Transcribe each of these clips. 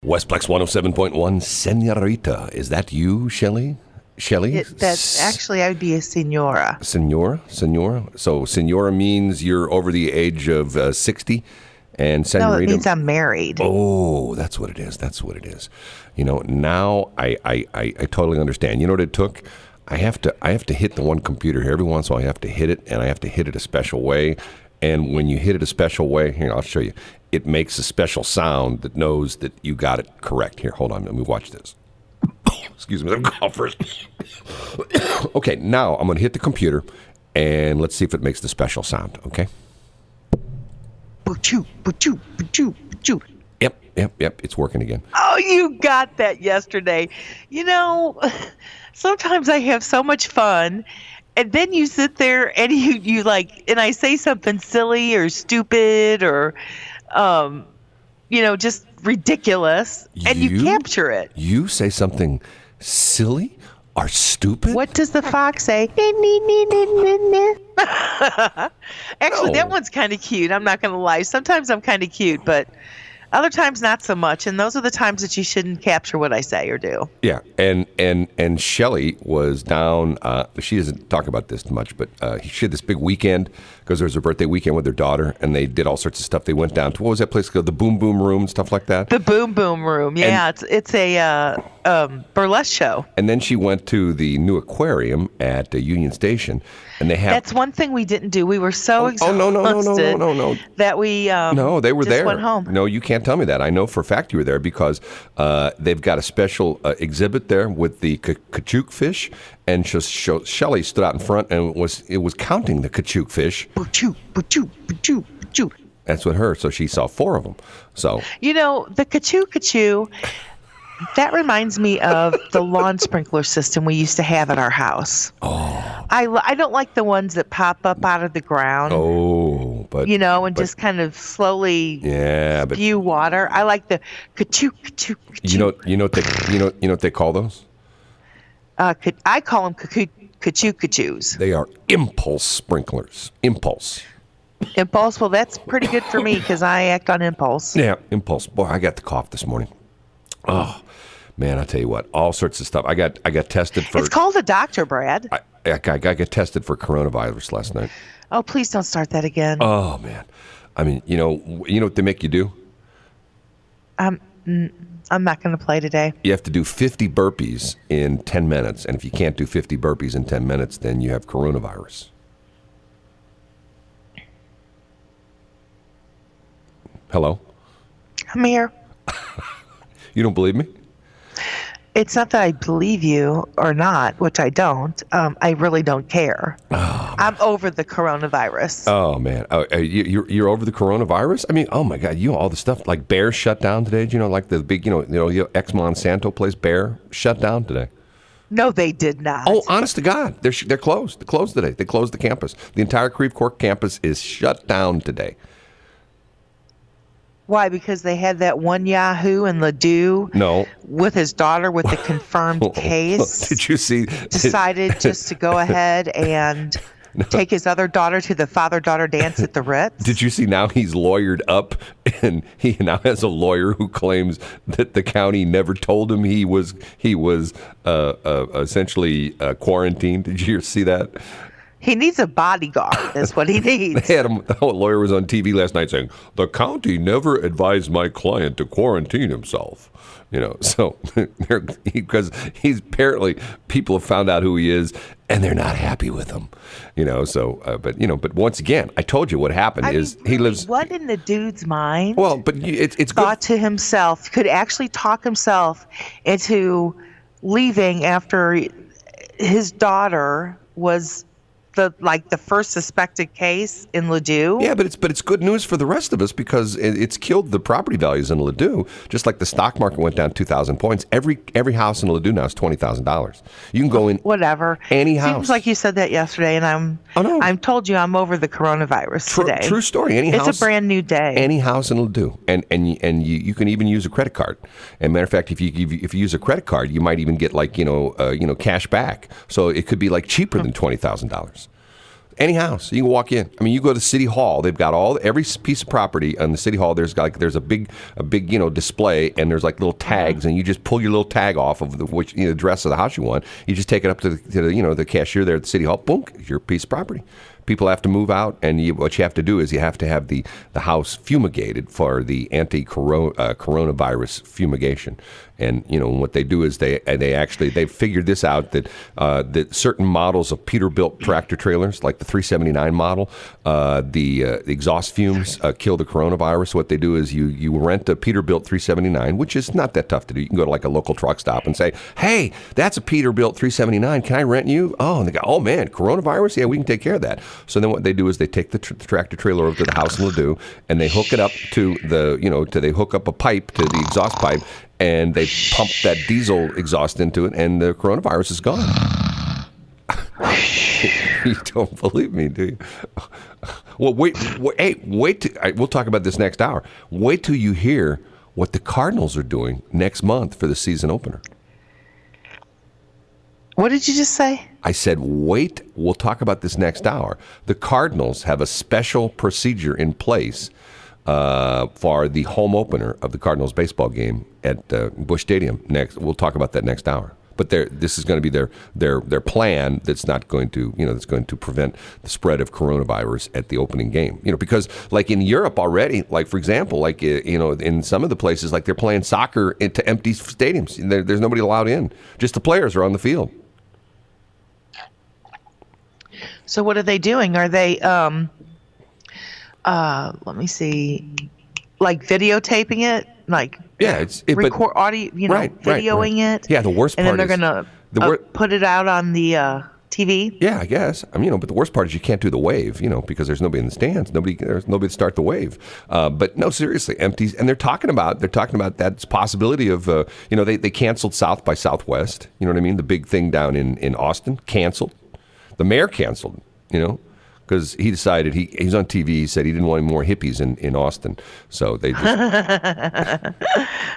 Westplex 107.1, Senorita. Is that you, Shelley? Shelley? That's actually, I would be a senora. Senora? So senora means you're over the age of 60, and senorita... No, it means I'm married. Oh, that's what it is. You know, now I totally understand. You know what it took? I have to hit the one computer here. Every once in a while I have to hit it, and I have to hit it a special way. And when you hit it a special way, here, I'll show you. It makes a special sound that knows that you got it correct. Here, hold on. Let me watch this. Excuse me, I'm cough first. Okay, now I'm going to hit the computer, and let's see if it makes the special sound, okay? Ba-choo, ba-choo, ba-choo, ba-choo. Yep, it's working again. Oh, you got that yesterday. You know, sometimes I have so much fun, and then you sit there and you like, and I say something silly or stupid or, just ridiculous, and you capture it. You say something silly or stupid? What does the fox say? Actually, that one's kind of cute. I'm not going to lie. Sometimes I'm kind of cute, but other times not so much. And those are the times that you shouldn't capture what I say or do. Yeah, and Shelley was down. She doesn't talk about this much, but she had this big weekend because there was her birthday weekend with her daughter, and they did all sorts of stuff. They went down to, what was that place called? The Boom Boom Room, stuff like that. The Boom Boom Room, yeah. It's a burlesque show. And then she went to the new aquarium at Union Station, and they have. That's one thing we didn't do. We were so exhausted. No. That we no, they were just there. Went home. No, you can't tell me that. I know for a fact you were there because they've got a special exhibit there with the cachouk fish, and Shelley stood out in front and it was counting the cachouk fish. Ba-choo, ba-choo, ba-choo, ba-choo. That's what her. So she saw 4 of them. So the cachouk. That reminds me of the lawn sprinkler system we used to have at our house. Oh. I don't like the ones that pop up out of the ground. Oh, but just kind of slowly spew water. I like the ka-choo. You know what they call those? I call them ka-choo. They are impulse sprinklers. Impulse. Well, that's pretty good for me because I act on impulse. Yeah, impulse. Boy, I got the cough this morning. Oh, man, I tell you what, all sorts of stuff. I got tested for. It's called a doctor, Brad. I got tested for coronavirus last night. Oh, please don't start that again. Oh man, I mean, you know what they make you do? I'm not going to play today. You have to do 50 burpees in 10 minutes, and if you can't do 50 burpees in 10 minutes, then you have coronavirus. Hello? I'm here. You don't believe me? It's not that I believe you or not, which I don't. I really don't care. Oh, I'm over the coronavirus. Oh, man. You're over the coronavirus? I mean, oh, my God. All the stuff like Bear shut down today. Do you know, like the big, ex-Monsanto place, Bear, shut down today. No, they did not. Oh, honest to God. They're closed. They're closed today. They closed the campus. The entire Creve Coeur campus is shut down today. Why? Because they had that one Yahoo in Ladue. No. With his daughter with the confirmed case. Did you see? Decided just to go ahead and take his other daughter to the father-daughter dance at the Ritz. Did you see now he's lawyered up, and he now has a lawyer who claims that the county never told him he was essentially quarantined. Did you see that? He needs a bodyguard. That's what he needs. The lawyer was on TV last night saying, the county never advised my client to quarantine himself. So because he's apparently people have found out who he is and they're not happy with him. But once again, I told you what happened he lives. What in the dude's mind? Well, but it's thought good. To himself, could actually talk himself into leaving after his daughter was the first suspected case in Ladue. Yeah, but it's good news for the rest of us because it's killed the property values in Ladue. Just like the stock market went down 2,000 points. Every house in Ladue now is $20,000. You can go in whatever any house. Seems like you said that yesterday, and I'm told you I'm over the coronavirus today. True story. It's a brand new day. Any house in Ladue, and you can even use a credit card. And matter of fact, if you use a credit card, you might even get cash back. So it could be like cheaper than $20,000. Any house, you can walk in. I mean, you go to City Hall. They've got every piece of property on the City Hall. There's a big display, and there's like little tags, and you just pull your little tag off of which address of the house you want. You just take it up to the cashier there at the City Hall. Boom, it's your piece of property. People have to move out, and what you have to do is you have to have the house fumigated for the coronavirus fumigation. And what they do is they figured this out that certain models of Peterbilt tractor trailers, like the 379 model, the exhaust fumes kill the coronavirus. What they do is you rent a Peterbilt 379, which is not that tough to do. You can go to like a local truck stop and say, "Hey, that's a Peterbilt 379. Can I rent you?" Oh, and they go, "Oh man, coronavirus? Yeah, we can take care of that." So then what they do is they take the tractor trailer over to the house in Ladue, and they hook it up to they hook up a pipe to the exhaust pipe, and they pump that diesel exhaust into it, and the coronavirus is gone. You don't believe me, do you? Well, wait. We'll talk about this next hour. Wait till you hear what the Cardinals are doing next month for the season opener. What did you just say? I said, wait, we'll talk about this next hour. The Cardinals have a special procedure in place for the home opener of the Cardinals baseball game at Busch Stadium. We'll talk about that next hour. But this is going to be their plan. That's not going to that's going to prevent the spread of coronavirus at the opening game. Because like in Europe already, like for example, like in some of the places, like they're playing soccer into empty stadiums. There's nobody allowed in. Just the players are on the field. So what are they doing? Are they let me see, like videotaping it, like record audio, videoing it. Yeah, the worst part is, and then they're gonna put it out on the TV. Yeah, I guess. I mean, but the worst part is you can't do the wave, because there's nobody in the stands. There's nobody to start the wave. But no, seriously, empties. And they're talking about that possibility of, they canceled South by Southwest. You know what I mean? The big thing down in Austin canceled. The mayor canceled, because he decided he's on TV. He said he didn't want any more hippies in Austin, so they just.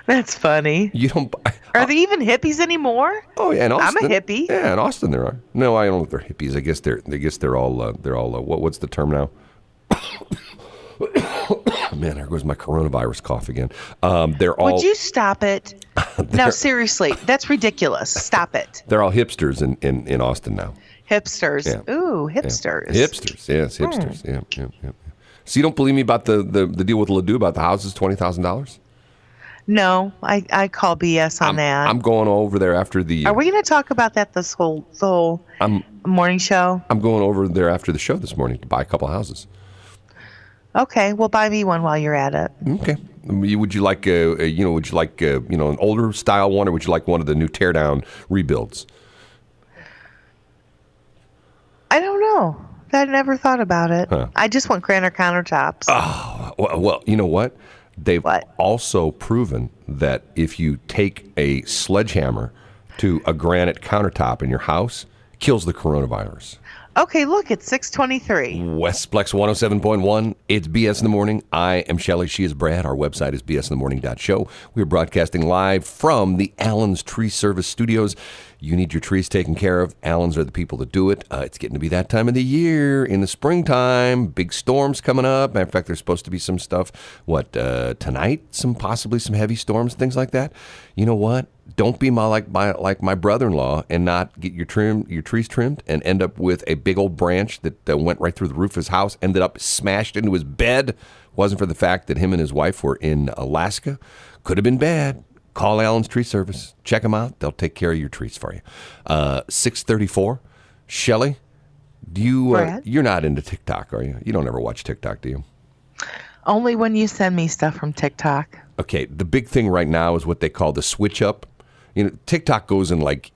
That's funny. You don't. Are there even hippies anymore? Oh yeah, in Austin. I'm a hippie. Yeah, in Austin there are. No, I don't know if they're hippies. I guess they're all what's the term now? Man, there goes my coronavirus cough again. They're all. Would you stop it? No, seriously, that's ridiculous. Stop it. They're all hipsters in Austin now. Hipsters. Yeah. Ooh, hipsters. Yeah. Hipsters. Yes, hipsters. Yeah. So you don't believe me about the deal with Ladue about the houses, $20,000? No, I call BS on that. I'm going over there after the. Are we going to talk about that the whole morning show? I'm going over there after the show this morning to buy a couple houses. Okay, well, buy me one while you're at it. Okay. Would you like an older style one, or would you like one of the new teardown rebuilds? I don't know. I never thought about it. Huh. I just want granite countertops. Oh, well, you know what? They've also proven that if you take a sledgehammer to a granite countertop in your house, it kills the coronavirus. Okay, look, it's 6:23. Westplex 107.1. It's BS in the Morning. I am Shelley. She is Brad. Our website is bsinthemorning.show. We are broadcasting live from the Allen's Tree Service Studios. You need your trees taken care of. Allens are the people that do it. It's getting to be that time of the year in the springtime. Big storms coming up. Matter of fact, there's supposed to be some stuff. Tonight? Possibly some heavy storms, things like that. You know what? Don't be like my brother-in-law and not get your trees trimmed and end up with a big old branch that went right through the roof of his house, ended up smashed into his bed. Wasn't for the fact that him and his wife were in Alaska. Could have been bad. Call Allen's Tree Service. Check them out. They'll take care of your trees for you. 6:34. Shelley, you're not into TikTok, are you? You don't ever watch TikTok, do you? Only when you send me stuff from TikTok. Okay, the big thing right now is what they call the switch up. TikTok goes in like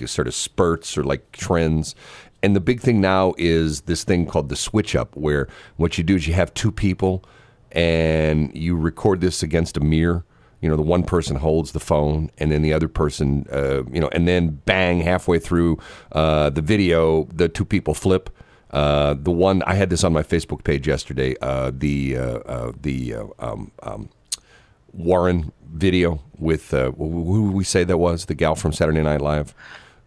sort of spurts or like trends. And the big thing now is this thing called the switch up, where what you do is you have two people and you record this against a mirror. The one person holds the phone, and then the other person, and then bang, halfway through the video, the two people flip. The one I had this on my Facebook page yesterday. The Warren video with who we say that was the gal from Saturday Night Live.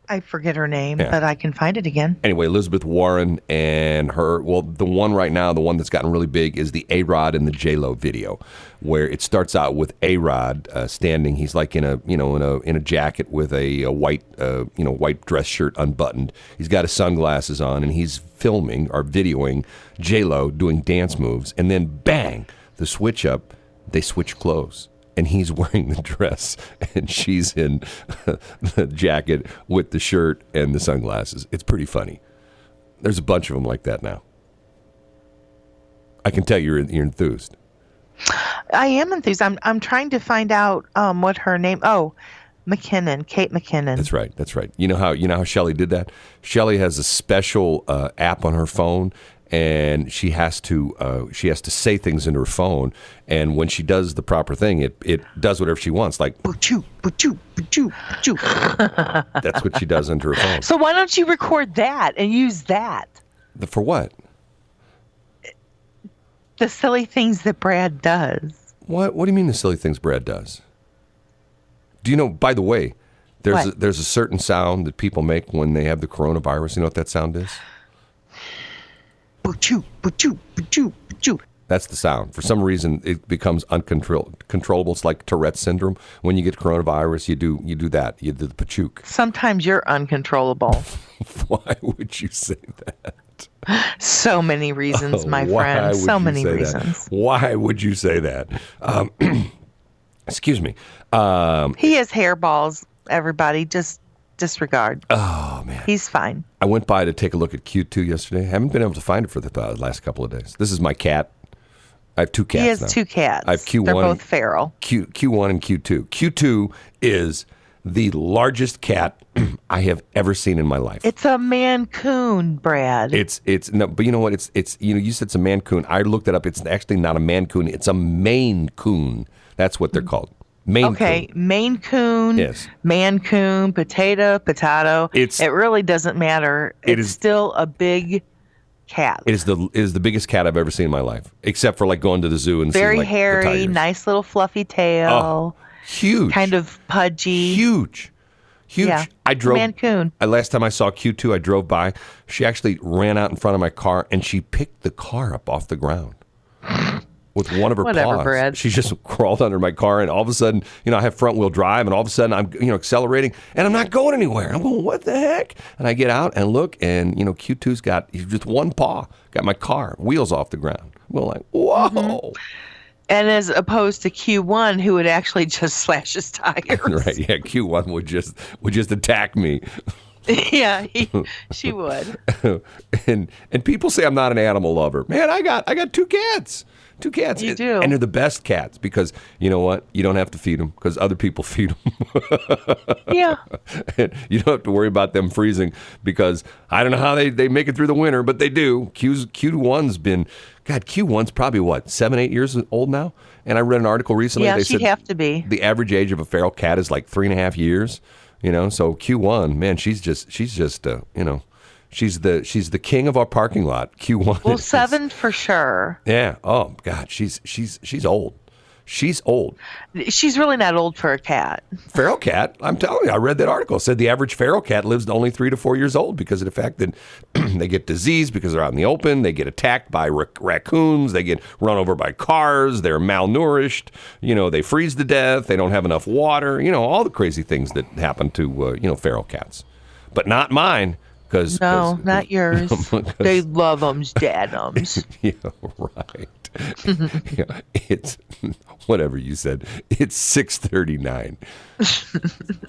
I forget her name, Yeah. but I can find it again. Anyway, Elizabeth Warren and her, well, the one right now, the one that's gotten really big is the A-Rod and the J-Lo video, where it starts out with A-Rod standing. He's like in a jacket with a white white dress shirt unbuttoned. He's got his sunglasses on, and he's filming or videoing J-Lo doing dance moves, and then bang, the switch up, they switch clothes. And he's wearing the dress, and she's in the jacket with the shirt and the sunglasses. It's pretty funny. There's a bunch of them like that now. I can tell you're enthused. I am enthused. I'm trying to find out what her name. Oh, McKinnon, Kate McKinnon. That's right. You know how Shelley did that? Shelley has a special app on her phone, and she has to say things into her phone, and when she does the proper thing, it does whatever she wants, like ba-choo, ba-choo, ba-choo, ba-choo. That's what she does into her phone. So why don't you record that and use that? For what? The silly things that Brad does. What do you mean the silly things Brad does? Do you know, by the way, there's a certain sound that people make when they have the coronavirus. You know what that sound is? Ba-choo, ba-choo, ba-choo, ba-choo. That's the sound. For some reason, it becomes uncontrollable. It's like Tourette's syndrome. When you get coronavirus, you do that. You do the pachook. Sometimes you're uncontrollable. Why would you say that? So many reasons, my friend. So many reasons. Why would you say that? Excuse me. He has hairballs, everybody. Just disregard. Oh, man. He's fine. I went by to take a look at Q2 yesterday. I haven't been able to find it for the last couple of days. This is my cat. I have two cats. He has now. two cats. I have Q1. They're both feral. Q1 and Q2. Q2 is the largest cat I have ever seen in my life. It's a Mancoon, Brad. It's no, but you know what? It's you said it's a Mancoon. I looked it up. It's actually not a Mancoon. It's a Maine Coon. That's what they're called. Maine Coon. Maine Coon. Yes. Mancoon, potato. It really doesn't matter. It's still a big cat. It is the biggest cat I've ever seen in my life, except for like going to the zoo and very seeing like hairy, the tigers. nice little fluffy tail. Oh, huge. Kind of pudgy. Huge. Yeah. I drove. Mancoon. Last time I saw Q2, I drove by. She actually ran out in front of my car and she picked the car up off the ground with one of her paws. Brad. She just crawled under my car, and all of a sudden, I have front wheel drive, and all of a sudden I'm, accelerating, and I'm not going anywhere. I'm going, what the heck? And I get out and look, and Q2's got just one paw, got my car wheels off the ground. We're like, whoa. Mm-hmm. And as opposed to Q1, who would actually just slash his tires. Right? Yeah, Q1 would just attack me. Yeah, she would. and people say I'm not an animal lover. Man, I got two cats. Two cats. You do. And they're the best cats because you know what? You don't have to feed them because other people feed them. Yeah. And you don't have to worry about them freezing because I don't know how they make it through the winter, but they do. Q1's probably what, 7, 8 years old now? And I read an article recently. Yeah, they she'd said have to be. The average age of a feral cat is like 3.5 years. So Q1, man, she's just She's the king of our parking lot. Q1. Well, 7 for sure. Yeah. Oh God, she's old. She's old. She's really not old for a cat. Feral cat. I'm telling you, I read that article. It said the average feral cat lives to only 3 to 4 years old because of the fact that they get disease because they're out in the open. They get attacked by raccoons. They get run over by cars. They're malnourished. They freeze to death. They don't have enough water. All the crazy things that happen to feral cats, but not mine. No, not yours. They love 'em's, dad'ems. Yeah, right. Yeah, it's whatever you said. It's 6:39.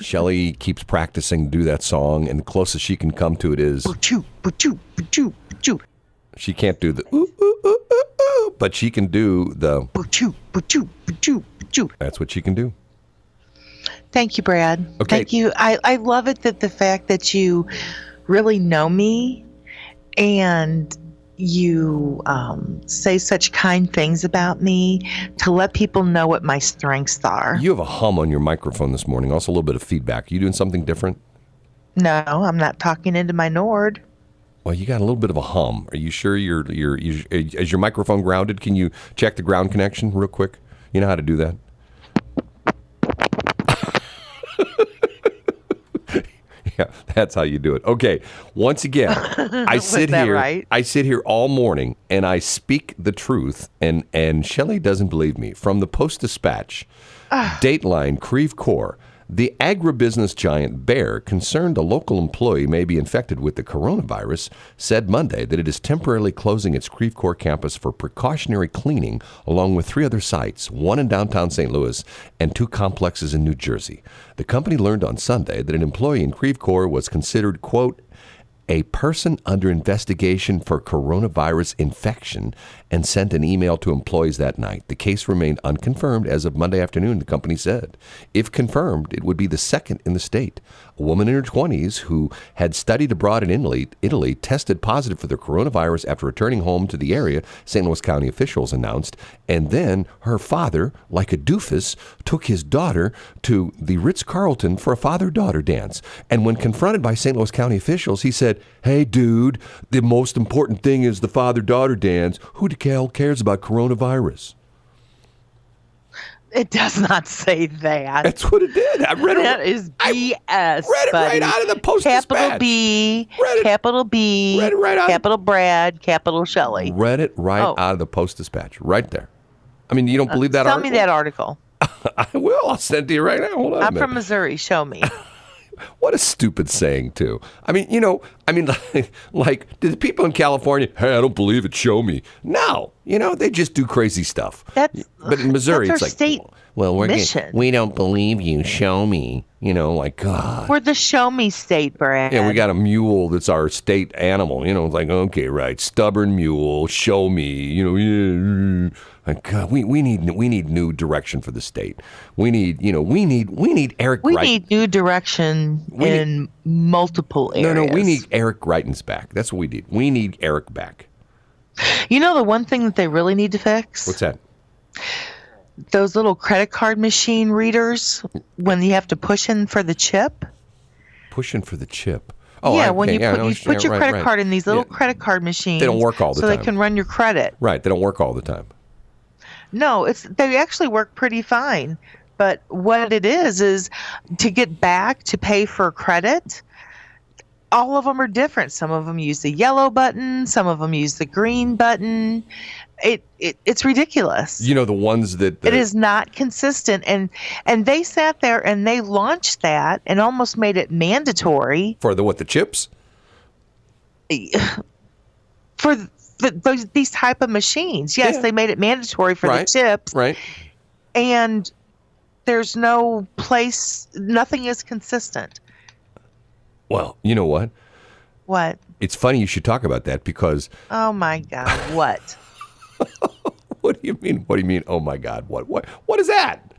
Shelley keeps practicing to do that song, and the closest she can come to it is ba-choo, ba-choo, ba-choo, ba-choo. She can't do the ooh, ooh, ooh, ooh, ooh, but she can do the ba-choo, ba-choo, ba-choo, ba-choo. That's what she can do. Thank you, Brad. Okay. Thank you. I love it that the fact that you really know me and you say such kind things about me to let people know what my strengths are. You have a hum on your microphone this morning. Also a little bit of feedback. You doing something different? No, I'm not talking into my Nord. Well, you got a little bit of a hum. Are you sure is your microphone grounded? Can you check the ground connection real quick? You know how to do that? Yeah, that's how you do it. Okay. Once again, Was that right? I sit here all morning and I speak the truth, and Shelley doesn't believe me. From the Post-Dispatch, Dateline, Creve Coeur, the agribusiness giant Bayer, concerned a local employee may be infected with the coronavirus, said Monday that it is temporarily closing its Creve Coeur campus for precautionary cleaning, along with 3 other sites, one in downtown St. Louis and 2 complexes in New Jersey. The company learned on Sunday that an employee in Creve Coeur was considered, quote, a person under investigation for coronavirus infection, and sent an email to employees that night. The case remained unconfirmed as of Monday afternoon, the company said. If confirmed, it would be the second in the state. A woman in her 20s who had studied abroad in Italy tested positive for the coronavirus after returning home to the area, St. Louis County officials announced. And then her father, like a doofus, took his daughter to the Ritz-Carlton for a father-daughter dance. And when confronted by St. Louis County officials, he said, hey, dude, the most important thing is the father-daughter dance. Who the hell cares about coronavirus? It does not say that. That's what it did. I read it. That is BS. Read it buddy. right out of the Post-Dispatch. Capital B, Read it. capital B, Read it right out. capital Brad, capital Shelley. Read it right Oh. out of the Post-Dispatch, right there. I mean, you don't believe that Tell article? me that article. I will. I'll send it to you right now. Hold on a I'm minute. from Missouri. Show me. What a stupid saying, too. I mean, like, do the people in California, hey, I don't believe it, show me. No. They just do crazy stuff. But in Missouri, that's it's our like, state well, mission. we don't believe you, show me. Like, God. We're the show me state, Brad. Yeah, we got a mule that's our state animal. It's like, okay, right, stubborn mule, show me. Yeah. Like, God, we need new direction for the state. We need Eric. We need new direction in multiple areas. No, we need Eric Greitens back. That's what we need. We need Eric back. The one thing that they really need to fix? What's that? Those little credit card machine readers when you have to push in for the chip. Push in for the chip. Oh, yeah, okay. when you put your credit card in these little credit card machines. They don't work all the time. So they can run your credit. Right, they don't work all the time. No, they actually work pretty fine. But what it is to get back to pay for credit, all of them are different. Some of them use the yellow button. Some of them use the green button. It's ridiculous. The ones that... It is not consistent. And they sat there and they launched that and almost made it mandatory. For the chips? For these type of machines. Yes, they made it mandatory for the chips. Right. And there's no place, nothing is consistent. Well, you know what? What? It's funny you should talk about that because... Oh, my God. What? What do you mean? What do you mean? Oh, my God. What is that?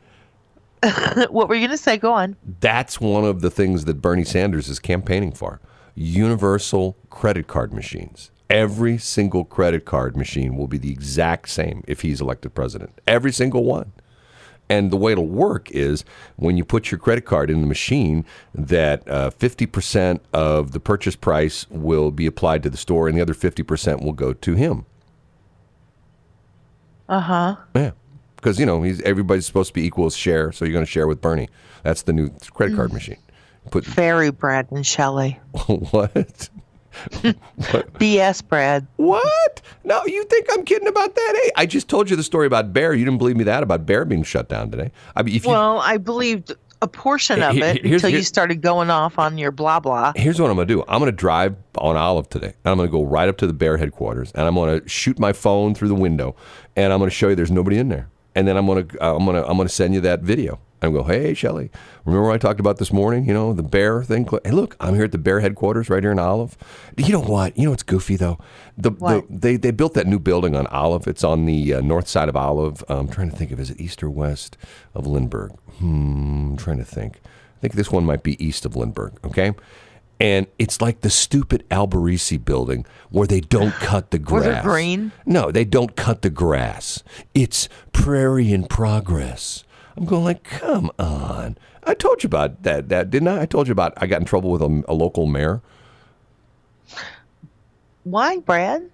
What were you going to say? Go on. That's one of the things that Bernie Sanders is campaigning for. Universal credit card machines. Every single credit card machine will be the exact same if he's elected president. Every single one. And the way it'll work is when you put your credit card in the machine, that 50% of the purchase price will be applied to the store and the other 50% will go to him. Uh-huh. Yeah. Because, everybody's supposed to be equal share, so you're going to share with Bernie. That's the new credit card machine. Very Brad and Shelley. What? What? BS, Brad. What? No, you think I'm kidding about that? Hey, I just told you the story about Bear. You didn't believe me about Bear being shut down today. I mean, I believed a portion of it until you started going off on your blah blah. Here's what I'm going to do. I'm going to drive on Olive today, and I'm going to go right up to the Bear headquarters, and I'm going to shoot my phone through the window, and I'm going to show you there's nobody in there, and then I'm going to send you that video. And go, hey, Shelley, remember what I talked about this morning? The Bear thing? Hey, look, I'm here at the Bear headquarters right here in Olive. You know what? What's goofy, though? They built that new building on Olive. It's on the north side of Olive. I'm trying to think of, is it east or west of Lindbergh? I'm trying to think. I think this one might be east of Lindbergh, okay? And it's like the stupid Alberici building where they don't cut the grass. Was it green? No, they don't cut the grass. It's prairie in progress. I'm going like, come on. I told you about that, didn't I? I told you about I got in trouble with a local mayor. Why, Brad?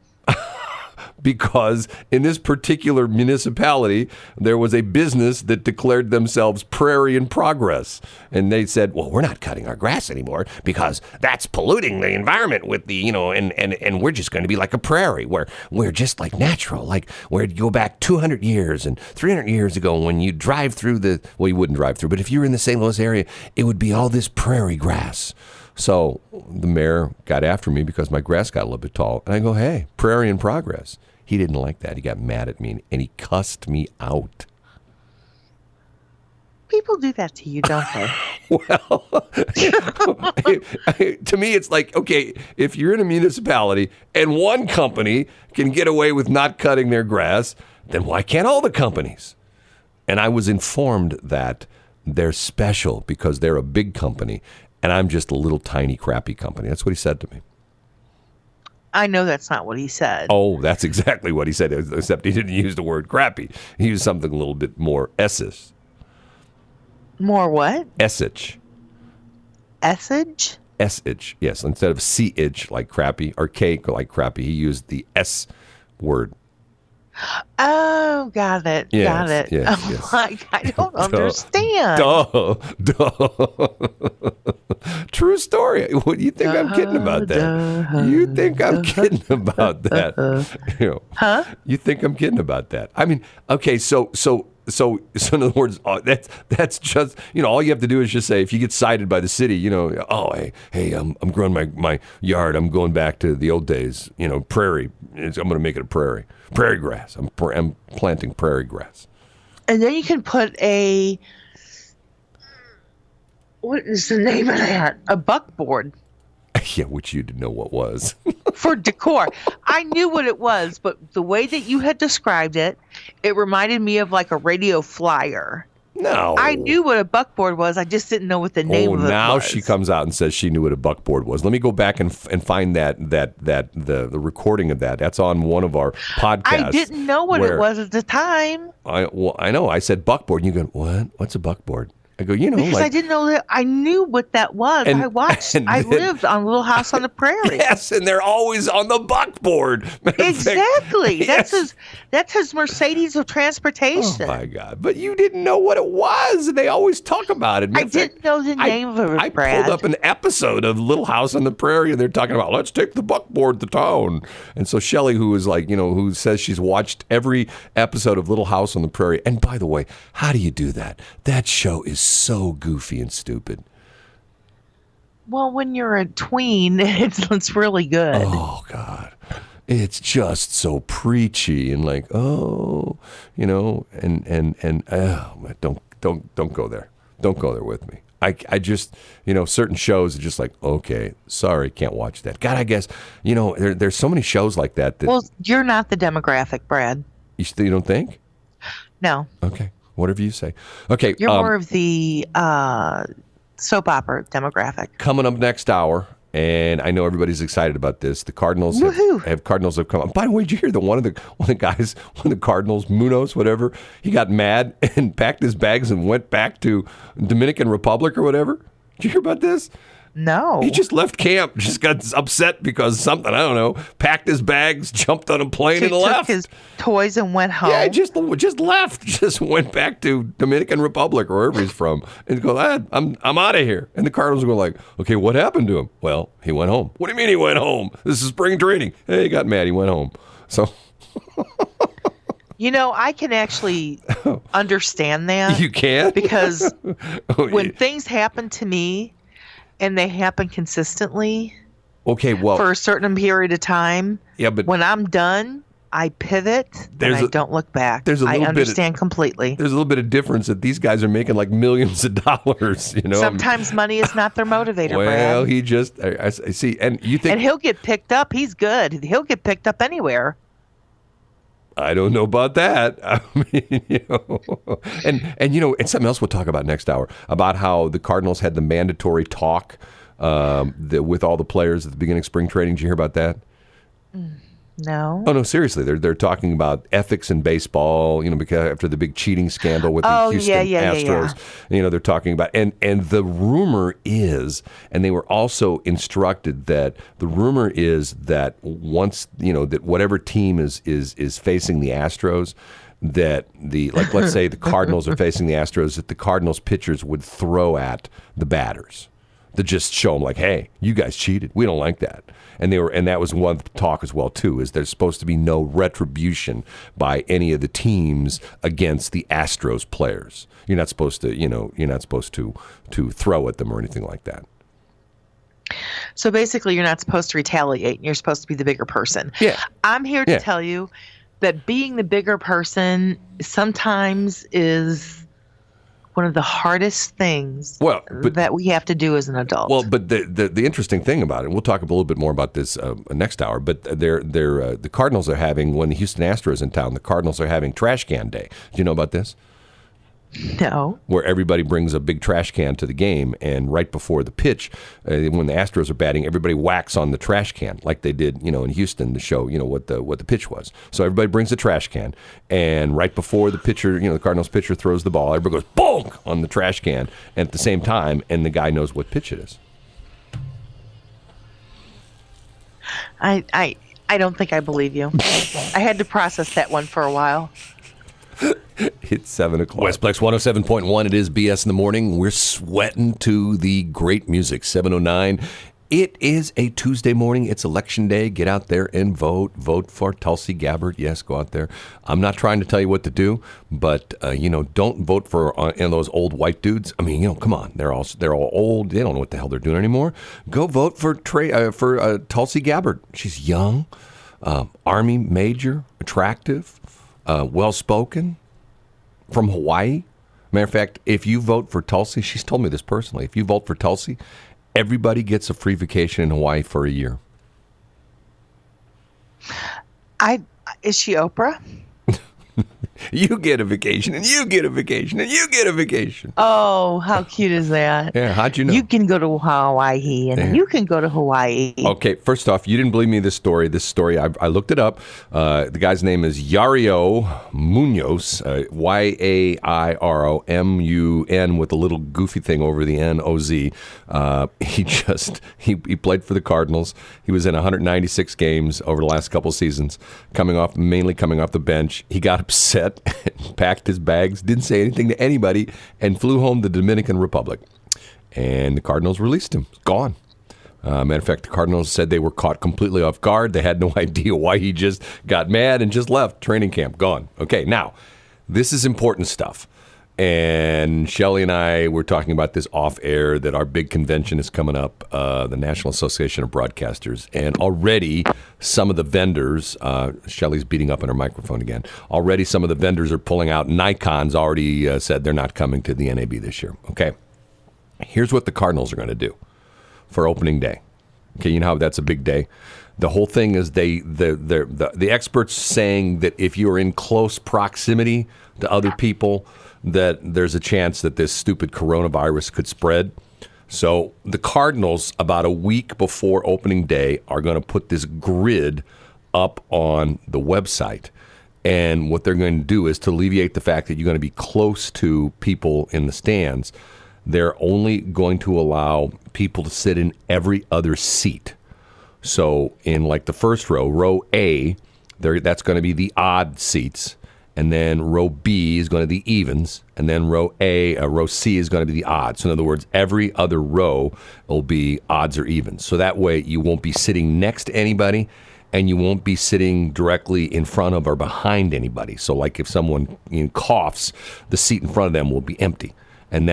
because in this particular municipality, there was a business that declared themselves Prairie in Progress. And they said, well, we're not cutting our grass anymore because that's polluting the environment with the, and we're just going to be like a prairie where we're just like natural, like where you go back 200 years and 300 years ago when you drive through you wouldn't drive through, but if you were in the St. Louis area, it would be all this prairie grass. So the mayor got after me because my grass got a little bit tall. And I go, hey, Prairie in Progress. He didn't like that. He got mad at me and he cussed me out. People do that to you, don't they? Well, to me, it's like, okay, if you're in a municipality and one company can get away with not cutting their grass, then why can't all the companies? And I was informed that they're special because they're a big company and I'm just a little tiny crappy company. That's what he said to me. I know that's not what he said. Oh, that's exactly what he said, except he didn't use the word crappy. He used something a little bit more Essex. More what? Essage. Essage? Essage, yes. Instead of C-age like crappy or cake like crappy, he used the S word. Oh, got it. Yes, got it. yes, I'm yes. like, I don't understand. Duh. True story. What do you think I'm kidding about that? You think I'm kidding about that? Huh? You think I'm kidding about that? I mean, okay, so in other words, that's just, all you have to do is just say, if you get cited by the city, oh, hey, I'm growing my yard. I'm going back to the old days, prairie. I'm going to make it a prairie grass. I'm planting prairie grass. And then you can put what is the name of that? A buckboard. Yeah, which you didn't know what was. For decor. I knew what it was, but the way that you had described it, it reminded me of like a radio flyer. No. I knew what a buckboard was. I just didn't know what the name of it was. Now she comes out and says she knew what a buckboard was. Let me go back and find the recording of that. That's on one of our podcasts. I didn't know what it was at the time. I know. I said buckboard. And you go, what? What's a buckboard? I go, because I didn't know that. I knew what that was. I lived on Little House on the Prairie. Yes, and they're always on the buckboard. Exactly. Yes. That's his Mercedes of transportation. Oh my God! But you didn't know what it was, and they always talk about it. I didn't know the name of it. I pulled up an episode of Little House on the Prairie, and they're talking about let's take the buckboard to town. And so Shelley, who is like, who says she's watched every episode of Little House on the Prairie. And by the way, how do you do that? That show is so goofy and stupid. Well, when you're a tween, it's really good. Oh God, it's just so preachy and like, and don't go there. Don't go there with me. I just, certain shows are just like, okay, sorry, can't watch that. God, I guess, there's so many shows like that. Well, you're not the demographic, Brad. You don't think? No. Okay. Whatever you say. Okay. You're more of the soap opera demographic. Coming up next hour, and I know everybody's excited about this. The Cardinals have come up. By the way, did you hear that one of the Cardinals, Munoz, whatever, he got mad and packed his bags and went back to Dominican Republic or whatever? Did you hear about this? No. He just left camp, just got upset because something, I don't know, packed his bags, jumped on a plane and left. Took his toys and went home. Yeah, just left, just went back to Dominican Republic or wherever he's from and go, I'm out of here. And the Cardinals go like, okay, what happened to him? Well, he went home. What do you mean he went home? This is spring training. Hey, he got mad, he went home. So... I can actually understand that. You can? Because when things happen to me, and they happen consistently. Okay, well, for a certain period of time. Yeah, but when I'm done, I pivot and I don't look back. I understand completely. There's a little bit of difference that these guys are making like millions of dollars. Sometimes money is not their motivator. Well, Brad. he just I see, and you think, and he'll get picked up. He's good. He'll get picked up anywhere. I don't know about that. I mean, and something else we'll talk about next hour about how the Cardinals had the mandatory talk with all the players at the beginning of spring training. Did you hear about that? No. Oh no, seriously, they're talking about ethics in baseball. Because after the big cheating scandal with the Oh, Houston yeah. Astros, they're talking about and the rumor is, and they were also instructed that the rumor is that once that whatever team is facing the Astros, that let's say the Cardinals are facing the Astros, that the Cardinals pitchers would throw at the batters to just show them like, hey, you guys cheated. We don't like that. And that was one talk as well too, is there's supposed to be no retribution by any of the teams against the Astros players. You're not supposed to throw at them or anything like that. So basically, you're not supposed to retaliate. You're supposed to be the bigger person. Yeah. I'm here to tell you that being the bigger person sometimes is one of the hardest things that we have to do as an adult. Well, but the interesting thing about it, we'll talk a little bit more about this next hour, but the Cardinals are having, when the Houston Astros in town, the Cardinals are having trash can day. Do you know about this? No. Where everybody brings a big trash can to the game, and right before the pitch, when the Astros are batting, everybody whacks on the trash can like they did, in Houston to show, what the pitch was. So everybody brings a trash can, and right before the pitcher, the Cardinals pitcher throws the ball, everybody goes bonk on the trash can at the same time, and the guy knows what pitch it is. I don't think I believe you. I had to process that one for a while. It's 7 o'clock. Westplex 107.1. It is BS in the morning. We're sweating to the great music. 7:09. It is a Tuesday morning. It's election day. Get out there and vote. Vote for Tulsi Gabbard. Yes, go out there. I'm not trying to tell you what to do, but don't vote for those old white dudes. I mean, come on. They're all old. They don't know what the hell they're doing anymore. Go vote for Tulsi Gabbard. She's young, Army major, attractive, well-spoken, from Hawaii. Matter of fact, if you vote for Tulsi, she's told me this personally, if you vote for Tulsi, everybody gets a free vacation in Hawaii for a year. Is she Oprah? You get a vacation, and you get a vacation, and you get a vacation. Oh, how cute is that? Yeah, how'd you know? You can go to Hawaii, and you can go to Hawaii. Okay, first off, you didn't believe me this story. This story, I looked it up. The guy's name is Yairo Munoz, Yairomun with a little goofy thing over the N-O-Z. He played for the Cardinals. He was in 196 games over the last couple seasons, mainly coming off the bench. He got upset, packed his bags, didn't say anything to anybody, and flew home to the Dominican Republic. And the Cardinals released him. Gone. Matter of fact, the Cardinals said they were caught completely off guard. They had no idea why he just got mad and just left training camp. Gone. Okay, now, this is important stuff. And Shelley and I were talking about this off air, that our big convention is coming up, the National Association of Broadcasters. And already some of the vendors, Shelley's beating up on her microphone again. Already some of the vendors are pulling out. Nikon's already said they're not coming to the NAB this year. Okay. Here's what the Cardinals are going to do for opening day. Okay, you know how that's a big day. The whole thing is the experts saying that if you're in close proximity to other people, that there's a chance that this stupid coronavirus could spread. So the Cardinals, about a week before opening day, are going to put this grid up on the website. And what they're going to do is, to alleviate the fact that you're going to be close to people in the stands, they're only going to allow people to sit in every other seat. So in like the first row A, that's going to be the odd seats. And then row B is going to be the evens. And then row C is going to be the odds. So in other words, every other row will be odds or evens. So that way you won't be sitting next to anybody, and you won't be sitting directly in front of or behind anybody. So like if someone coughs, the seat in front of them will be empty. And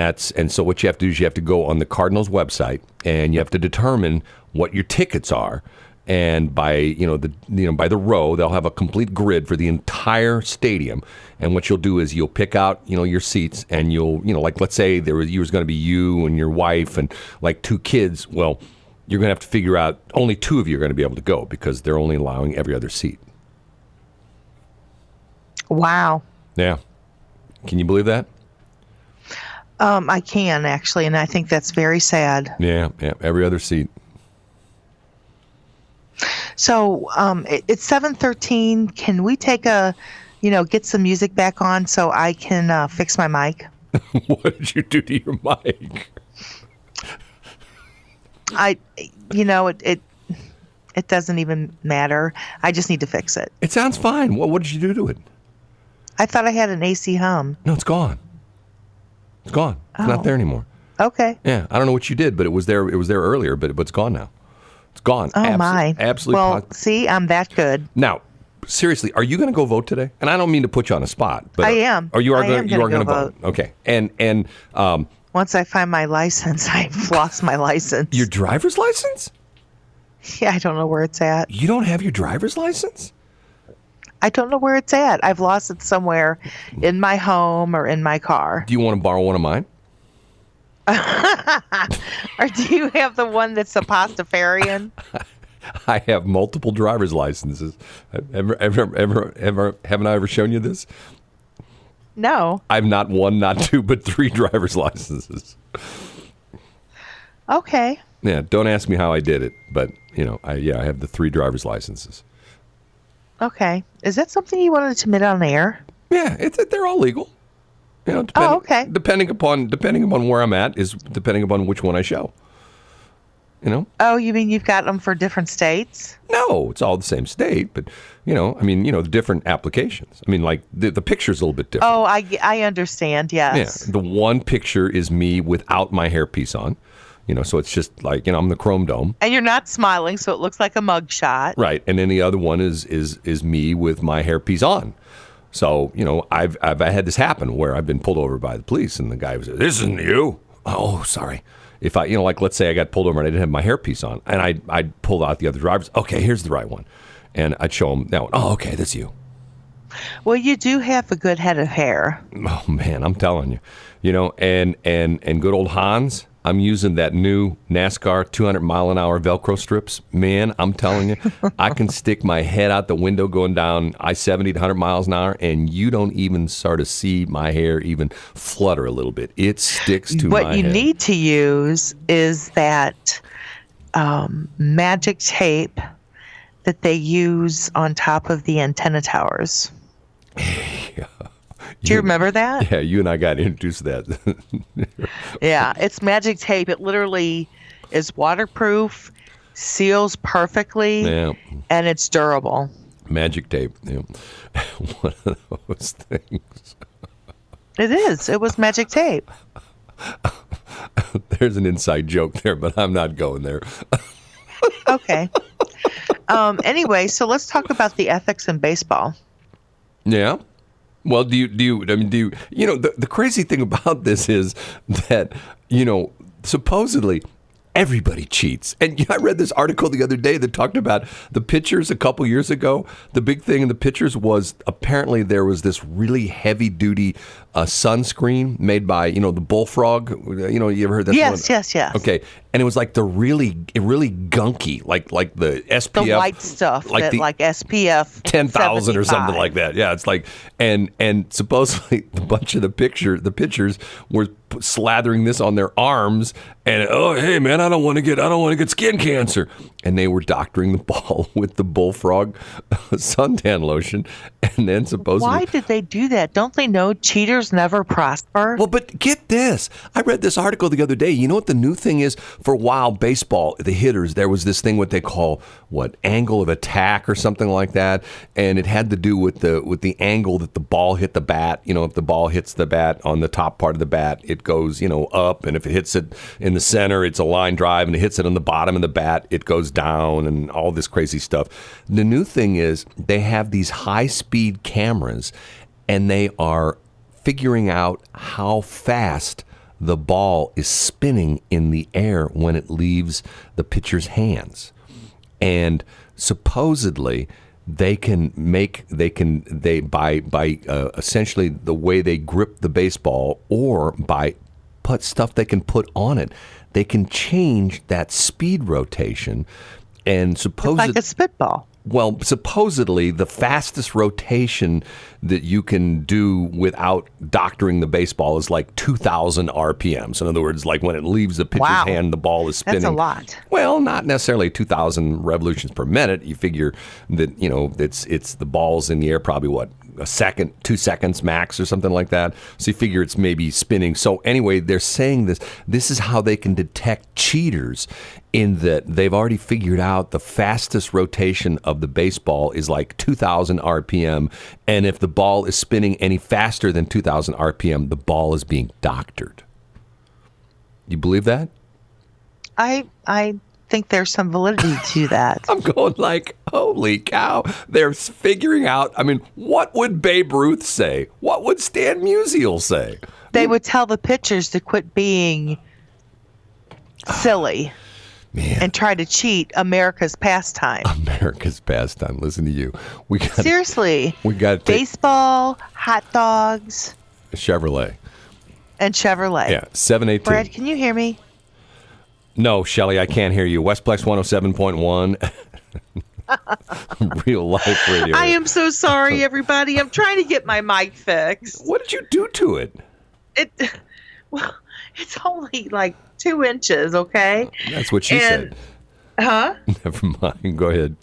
so what you have to do is you have to go on the Cardinals website, and you have to determine what your tickets are. And by by the row, they'll have a complete grid for the entire stadium. And what you'll do is you'll pick out your seats, and you'll like, let's say there was going to be you and your wife and like two kids. Well, you're going to have to figure out only two of you are going to be able to go, because they're only allowing every other seat. Wow. Yeah. Can you believe that? I can, actually, and I think that's very sad. Yeah, every other seat. So it's 7:13. Can we take a, get some music back on so I can fix my mic? What did you do to your mic? It doesn't even matter. I just need to fix it. It sounds fine. What did you do to it? I thought I had an AC hum. No, it's gone. It's gone. It's not there anymore. Okay. Yeah, I don't know what you did, but it was there. It was there earlier, but it's gone now. It's gone. Oh my! Absolutely. Well, see, I'm that good. Now, seriously, are you going to go vote today? And I don't mean to put you on a spot, but I am. Or you are I going am you are gonna going to go vote. Okay. And once I find my license, I've lost my license. your driver's license? Yeah, I don't know where it's at. You don't have your driver's license? I don't know where it's at. I've lost it somewhere in my home or in my car. Do you want to borrow one of mine? Or do you have the one that's a pastafarian? I have multiple driver's licenses. Haven't I ever shown you this? No. I've not one, not two, but 3 driver's licenses. Okay. Yeah, don't ask me how I did it, but I have the 3 driver's licenses. Okay. Is that something you wanted to admit on air? Yeah, they're all legal. Okay. Depending upon where I'm at is depending upon which one I show. Oh, you mean you've got them for different states? No, it's all the same state, but the different applications. I mean, like the picture's a little bit different. Oh, I understand. Yes. Yeah, the one picture is me without my hairpiece on. So it's just like I'm the Chrome Dome. And you're not smiling, so it looks like a mugshot. Right, and then the other one is me with my hairpiece on. So I've had this happen where I've been pulled over by the police, and the guy was, "This isn't you." Oh, sorry. If I like let's say I got pulled over and I didn't have my hairpiece on, and I'd pull out the other drivers. Okay, here's the right one, and I'd show them that one. Oh, okay, that's you. Well, you do have a good head of hair. Oh man, I'm telling you, and good old Hans. I'm using that new NASCAR 200-mile-an-hour Velcro strips. Man, I'm telling you, I can stick my head out the window going down I-70 to 100 miles an hour, and you don't even sort of see my hair even flutter a little bit. It sticks to my head. What you need to use is that magic tape that they use on top of the antenna towers. Yeah. Do you remember that? Yeah, you and I got introduced to that. Yeah, it's magic tape. It literally is waterproof, seals perfectly, and it's durable. Magic tape. Yeah. One of those things. It is. It was magic tape. There's an inside joke there, but I'm not going there. Okay. Anyway, so let's talk about the ethics in baseball. Yeah. Well, the crazy thing about this is that, supposedly everybody cheats. And I read this article the other day that talked about the pitchers a couple years ago. The big thing in the pitchers was apparently there was this really heavy duty sunscreen made by, the bullfrog. You ever heard that? Yes. Okay. And it was like the really gunky, like the SPF. The white stuff, like SPF 10,000 or something like that. Yeah, it's like, and supposedly a bunch of the pitchers were slathering this on their arms, and hey man, I don't want to get skin cancer, and they were doctoring the ball with the bullfrog suntan lotion, and then supposedly. Why did they do that? Don't they know cheaters never prosper? Well, but get this. I read this article the other day. You know what the new thing is? For a while, baseball, the hitters, there was this thing what they call angle of attack or something like that, and it had to do with the angle that the ball hit the bat. If the ball hits the bat on the top part of the bat, it goes up, and if it hits it in the center, it's a line drive, and it hits it on the bottom of the bat, it goes down, and all this crazy stuff. The new thing is they have these high-speed cameras, and they are figuring out how fast the ball is spinning in the air when it leaves the pitcher's hands. And supposedly they by essentially the way they grip the baseball, or by stuff they can put on it, they can change that speed rotation. And supposedly it's like a spitball. Well, supposedly the fastest rotation that you can do without doctoring the baseball is like 2,000 RPMs. In other words, like when it leaves the pitcher's Wow. hand, the ball is spinning. That's a lot. Well, not necessarily 2,000 revolutions per minute. You figure that, it's the ball's in the air probably, what, a second, 2 seconds max or something like that. So you figure it's maybe spinning. So anyway, they're saying this is how they can detect cheaters, in that they've already figured out the fastest rotation of the baseball is like 2,000 RPM. And if the ball is spinning any faster than 2,000 RPM, the ball is being doctored. You believe that? I think there's some validity to that. I'm going like, holy cow. They're figuring out. I mean, what would Babe Ruth say? What would Stan Musial say? They would tell the pitchers to quit being silly. Man. And try to cheat America's pastime. America's pastime. Listen to you. Seriously. We got baseball, hot dogs, Chevrolet. And Chevrolet. Yeah, 718. Brad, can you hear me? No, Shelley, I can't hear you. Westplex 107.1. Real life radio. I am so sorry, everybody. I'm trying to get my mic fixed. What did you do to it? Well, it's only like 2 inches, okay? That's what she said. Huh? Never mind. Go ahead.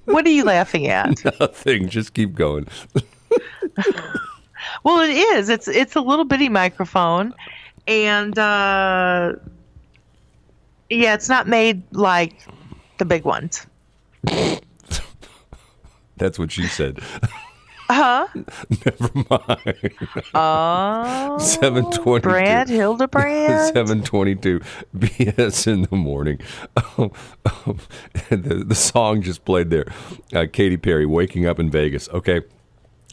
What are you laughing at? Nothing. Just keep going. Well, it is. It's a little bitty microphone, and it's not made like the big ones. That's what she said. Huh? Never mind. Oh. 7:22. Brad Hildebrand. 7:22. BS in the morning. The song just played there. Katy Perry, Waking Up in Vegas. Okay.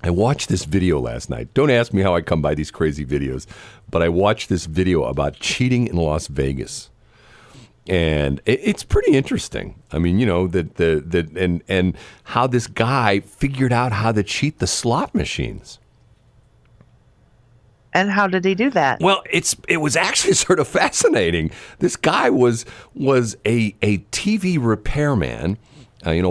I watched this video last night. Don't ask me how I come by these crazy videos, but I watched this video about cheating in Las Vegas. And it's pretty interesting. I mean, and how this guy figured out how to cheat the slot machines. And how did he do that? Well, it was actually sort of fascinating. This guy was a TV repairman.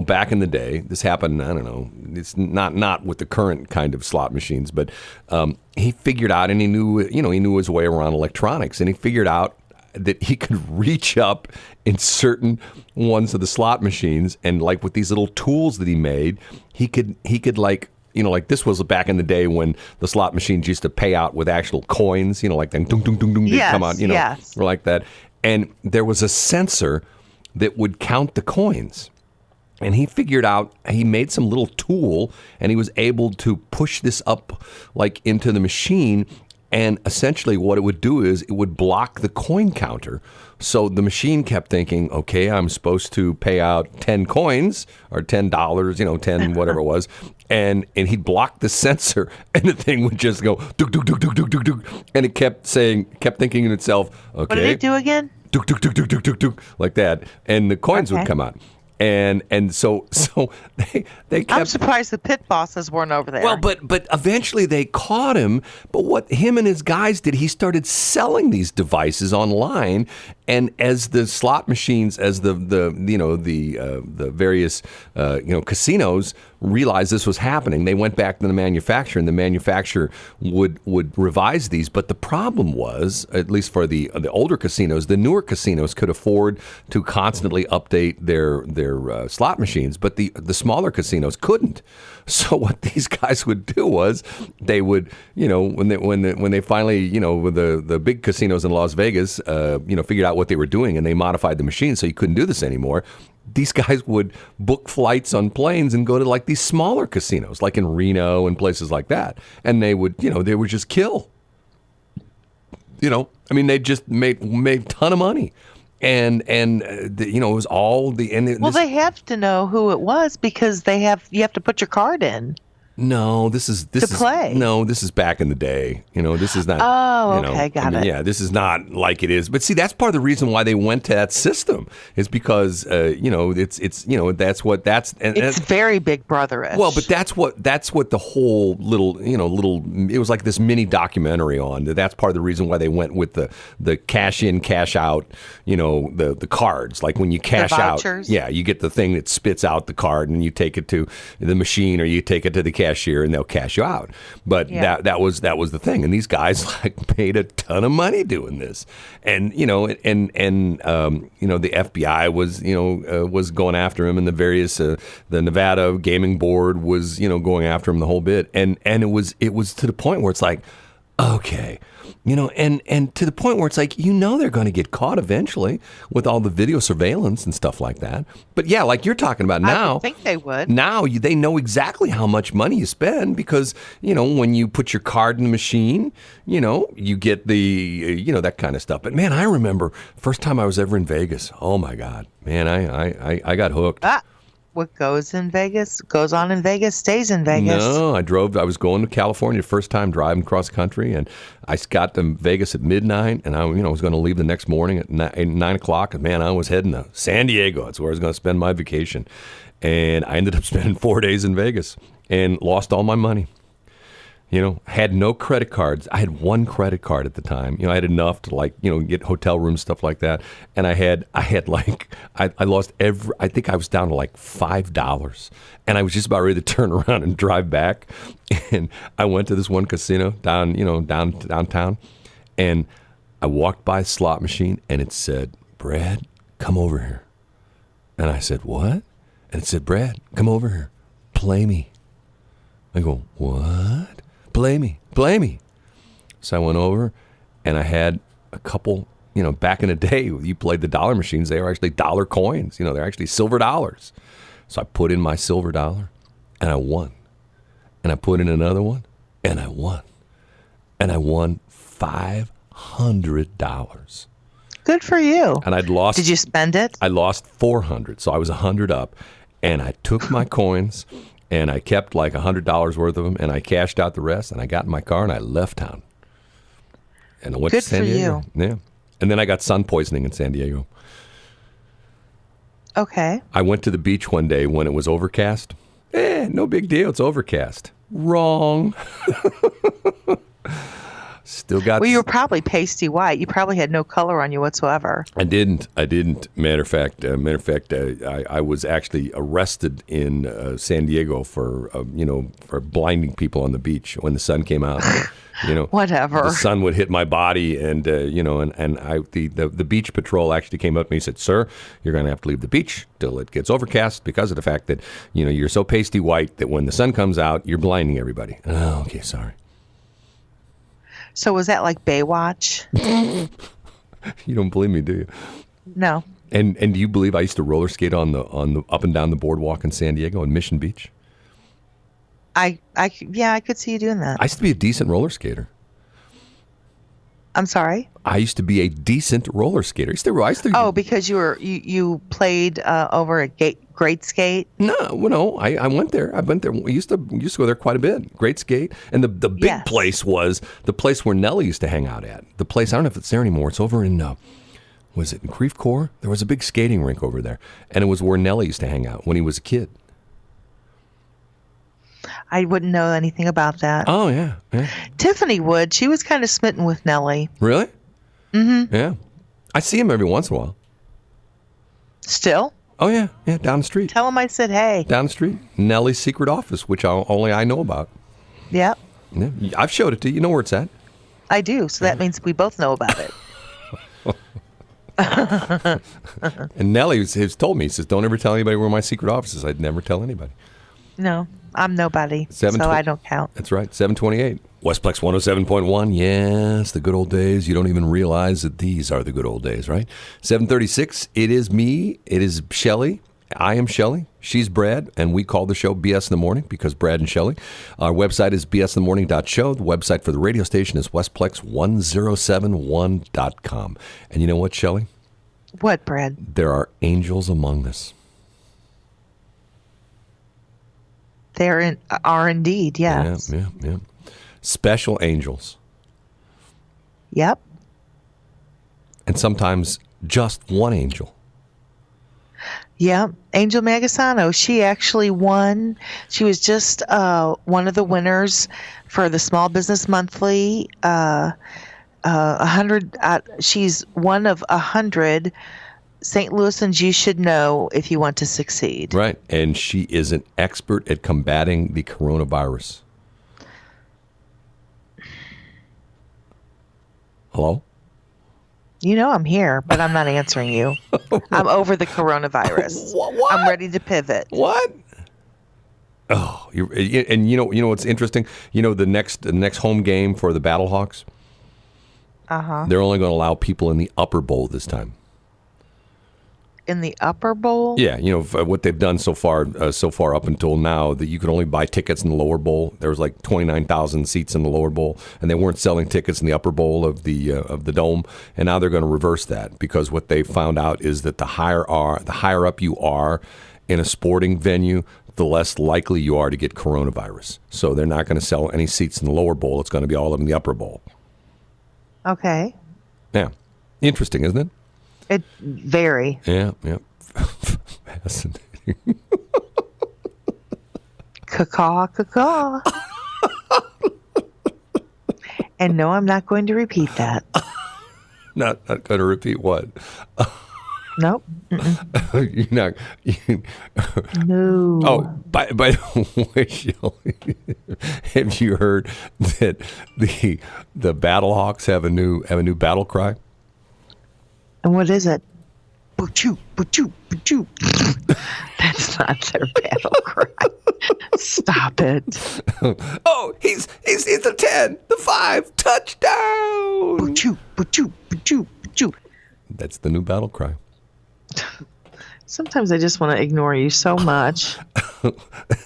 Back in the day, this happened. I don't know. It's not with the current kind of slot machines, but he figured out, and he knew his way around electronics, and he figured out that he could reach up in certain ones of the slot machines, and like with these little tools that he made, he could like this was back in the day when the slot machines used to pay out with actual coins, like then dung dung dung dung they'd come out, yes. or like that. And there was a sensor that would count the coins. And he figured out, he made some little tool, and he was able to push this up like into the machine. And essentially what it would do is it would block the coin counter. So the machine kept thinking, okay, I'm supposed to pay out 10 coins or $10, 10 whatever it was. And he'd block the sensor, and the thing would just go, duk, duk, duk, duk, duk, duk, duk. And it kept thinking in itself, okay. What did it do again? Duk, duk, duk, duk, duk, duk, duk, like that. And the coins would come out. And so they kept. I'm surprised the pit bosses weren't over there. Well, but eventually they caught him. But what him and his guys did, he started selling these devices online. And as the slot machines, as the various casinos realized this was happening, they went back to the manufacturer, and the manufacturer would revise these. But the problem was, at least for the older casinos, the newer casinos could afford to constantly update their slot machines, but the smaller casinos couldn't. So what these guys would do was they would, when they finally, with the big casinos in Las Vegas, figured out what they were doing, and they modified the machine so you couldn't do this anymore. These guys would book flights on planes and go to like these smaller casinos, like in Reno and places like that, and they would just kill. They just made a ton of money. And it was all the... And they have to know who it was because you have to put your card in. No, this is play. No, this is back in the day. This is not. Oh, okay, got it. Yeah, this is not like it is. But see, that's part of the reason why they went to that system is because It's very Big Brother-ish. Well, but that's what the whole little it was like this mini documentary on. That's part of the reason why they went with the cash in, cash out. The cards. Like when you cash out, yeah, you get the thing that spits out the card and you take it to the machine or you take it to the cashier and they'll cash you out. But that was the thing. And these guys like made a ton of money doing this. And the FBI was going after him, and the various the Nevada Gaming Board was going after him the whole bit. And it was to the point where it's like, okay. And to the point where it's like, they're going to get caught eventually with all the video surveillance and stuff like that. But yeah, like you're talking about now. I think they would. Now they know exactly how much money you spend because, when you put your card in the machine, you get the, that kind of stuff. But man, I remember first time I was ever in Vegas. Oh my God, man, I got hooked. What goes in Vegas, goes on in Vegas, stays in Vegas. No, I was going to California the first time driving cross country, and I got to Vegas at midnight, and I was going to leave the next morning at 9 o'clock, and man, I was heading to San Diego. That's where I was going to spend my vacation. And I ended up spending 4 days in Vegas and lost all my money. Had no credit cards. I had one credit card at the time. I had enough to get hotel rooms, stuff like that. And I lost I think I was down to like $5. And I was just about ready to turn around and drive back. And I went to this one casino downtown. And I walked by a slot machine and it said, "Brad, come over here." And I said, "What?" And it said, "Brad, come over here. Play me." I go, "What?" Play me. So I went over and I had a couple, back in the day, you played the dollar machines. They were actually dollar coins. They're actually silver dollars. So I put in my silver dollar and I won. And I put in another one and I won. And I won $500. Good for you. And I'd lost. Did you spend it? I lost 400. So I was 100 up. And I took my coins. And I kept like $100 worth of them, and I cashed out the rest, and I got in my car, and I left town. And I went to San Diego. Yeah. And then I got sun poisoning in San Diego. Okay. I went to the beach one day when it was overcast. No big deal. It's overcast. Wrong. Still got. Well, you were probably pasty white. You probably had no color on you whatsoever. I didn't. Matter of fact, I was actually arrested in San Diego for blinding people on the beach when the sun came out. Whatever. The sun would hit my body, and the beach patrol actually came up to me and said, "Sir, you're going to have to leave the beach till it gets overcast because of the fact that you're so pasty white that when the sun comes out, you're blinding everybody." Oh, okay, sorry. So was that like Baywatch? You don't believe me, do you? No. And do you believe I used to roller skate on the up and down the boardwalk in San Diego in Mission Beach? I could see you doing that. I used to be a decent roller skater. I'm sorry? I used to be a decent roller skater. I used to. Oh, because you played over at Great Skate? No, I went there. I went there. We used to go there quite a bit. Great Skate. And the big place was the place where Nelly used to hang out at. The place, I don't know if it's there anymore. It's over in, was it in Creve Coeur? There was a big skating rink over there. And it was where Nelly used to hang out when he was a kid. I wouldn't know anything about that. Oh, yeah. Tiffany would. She was kind of smitten with Nelly. Really? Mm-hmm. Yeah. I see him every once in a while. Still? Oh, yeah, down the street. Tell him I said hey. Down the street. Nellie's secret office, which only I know about. Yep. Yeah. I've showed it to you. You know where it's at. I do, so that means we both know about it. And Nellie has told me, he says, "Don't ever tell anybody where my secret office is." I'd never tell anybody. No, I'm nobody, so I don't count. That's right, 728. Westplex 107.1. Yes, the good old days. You don't even realize that these are the good old days, right? 736. It is me. It is Shelley. I am Shelley. She's Brad, and we call the show BS in the Morning because Brad and Shelley. Our website is bsinthemorning.show. The website for the radio station is westplex1071.com. And you know what, Shelley? What, Brad? There are angels among us. Are indeed, yes. Yeah. Special angels. Yep. And sometimes just one angel. Yeah, Angel Magasano. She actually won. She was just one of the winners for the Small Business Monthly. 100. She's one of 100 St. Louisans you should know if you want to succeed. Right, and she is an expert at combating the coronavirus. Hello? You know I'm here, but I'm not answering you. I'm over the coronavirus. What? I'm ready to pivot. What? Oh, and you know what's interesting? You know the next home game for the Battlehawks. They're only going to allow people in the upper bowl this time. In the upper bowl? Yeah, you know what they've done so far up until now, that you could only buy tickets in the lower bowl. There was like 29,000 seats in the lower bowl, and they weren't selling tickets in the upper bowl of the dome. And now they're going to reverse that, because what they found out is that the higher up you are in a sporting venue, the less likely you are to get coronavirus. So they're not going to sell any seats in the lower bowl. It's going to be all in the upper bowl. Okay. Yeah, interesting, isn't it? It very. Yeah. Fascinating. Caw. And no, I'm not going to repeat that. Not going to repeat what? Nope. You're not. No. Oh, by the way, Shelley, have you heard that the Battlehawks have a new battle cry? And what is it? Boo-choo, boo-choo, boo-choo. That's not their battle cry. Stop it. Oh, he's the 10, the 5, touchdown. Boo-choo, boo-choo, boo-choo, boo-choo. That's the new battle cry. Sometimes I just want to ignore you so much.